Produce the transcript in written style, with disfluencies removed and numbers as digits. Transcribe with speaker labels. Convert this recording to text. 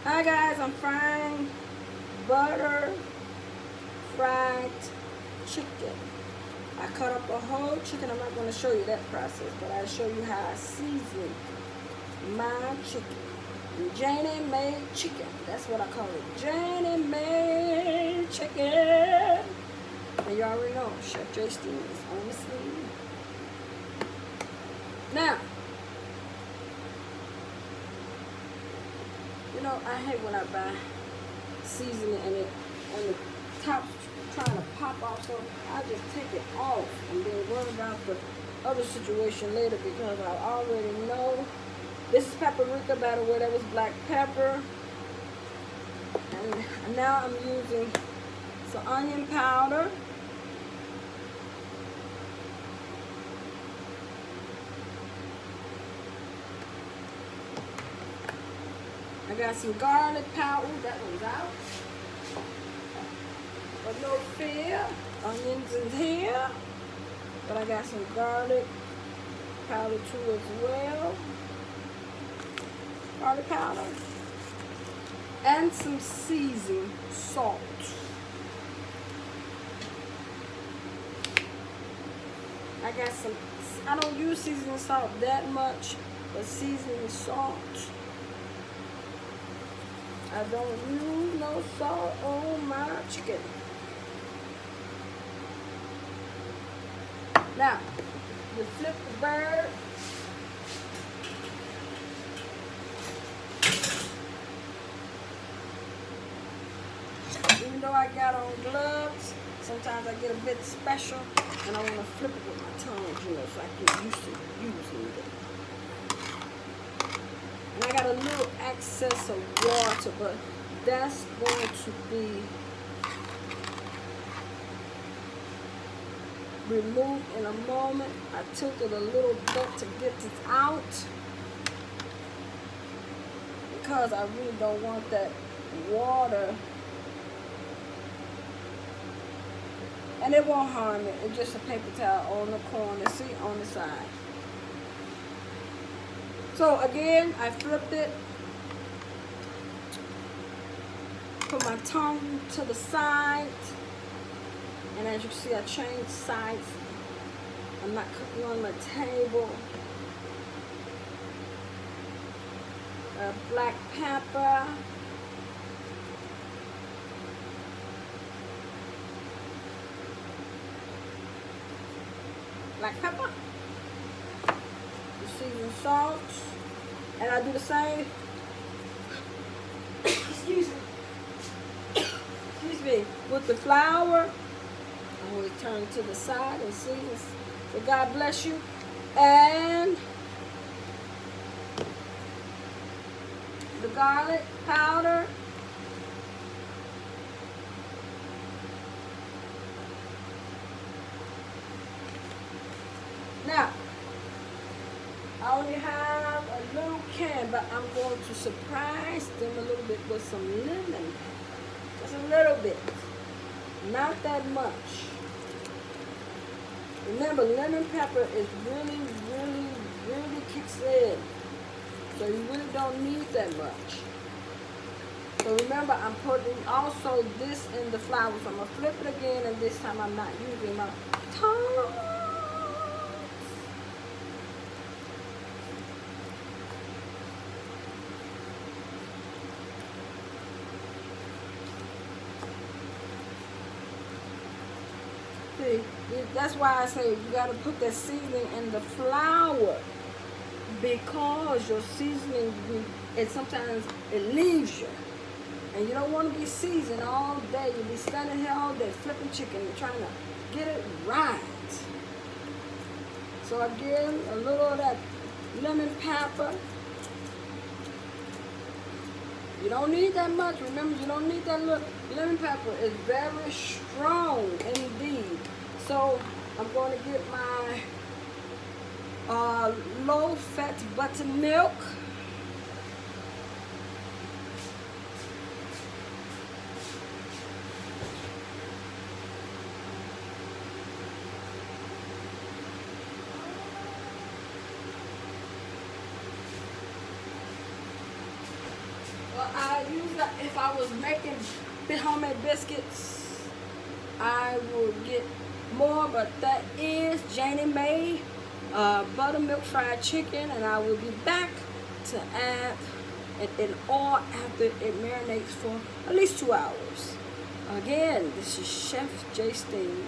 Speaker 1: Hi guys, I'm frying butter fried chicken. I cut up a whole chicken. I'm not going to show you that process, but I'll show you how I season my chicken. J.Sine made chicken. That's what I call it. J.Sine made chicken. And you already know, Chef J.Sine is on the scene. Now, you know, I hate when I buy seasoning and the top's trying to pop off, so I just take it off and then worry about the other situation later because I already know. This is paprika, by the way, that was black pepper. And now I'm using some onion powder. I got some garlic powder, that one's out. But no fear, onions in here. But I got some garlic powder too as well. Garlic powder. And some seasoned salt. I got some, I don't use seasoning salt that much, but seasoning salt. I don't use no salt on my chicken. Now, you flip the bird. Even though I got on gloves, sometimes I get a bit special and I want to flip it with my tongue, you know, so I get used to using it. And I got a little excess of water, but that's going to be removed in a moment. I tilted a little bit to get this out because I really don't want that water. And it won't harm it. It's just a paper towel on the corner, see, on the side. So again, I flipped it. Put my tongue to the side. And as you can see, I changed sides. I'm not cooking on the table. Black pepper. Black pepper. The seasoned salt. And I do the same. Excuse me. With the flour. I'm going to turn to the side and see this. So God bless you. And the garlic powder. Now, I only have a little can, but I'm going to surprise them a little bit with some lemon. Just a little bit. Not that much. Remember, lemon pepper is really kicks in. So you really don't need that much. So remember, I'm putting also this in the flour. So I'm going to flip it again, and this time I'm not using my tongue. See, that's why I say you got to put that seasoning in the flour, because your seasoning, and sometimes it leaves you, and you don't want to be seasoned all day. You'll be standing here all day flipping chicken and trying to get it right. So again, a little of that lemon pepper. You don't need that much. Remember, you don't need that little. Lemon pepper is very strong indeed. So I'm going to get my low-fat buttermilk. I use that if I was making homemade biscuits, I would get more, but that is J.Sine made buttermilk fried chicken, and I will be back to add it in all after it marinates for at least 2 hours. Again, this is Chef J.Sine.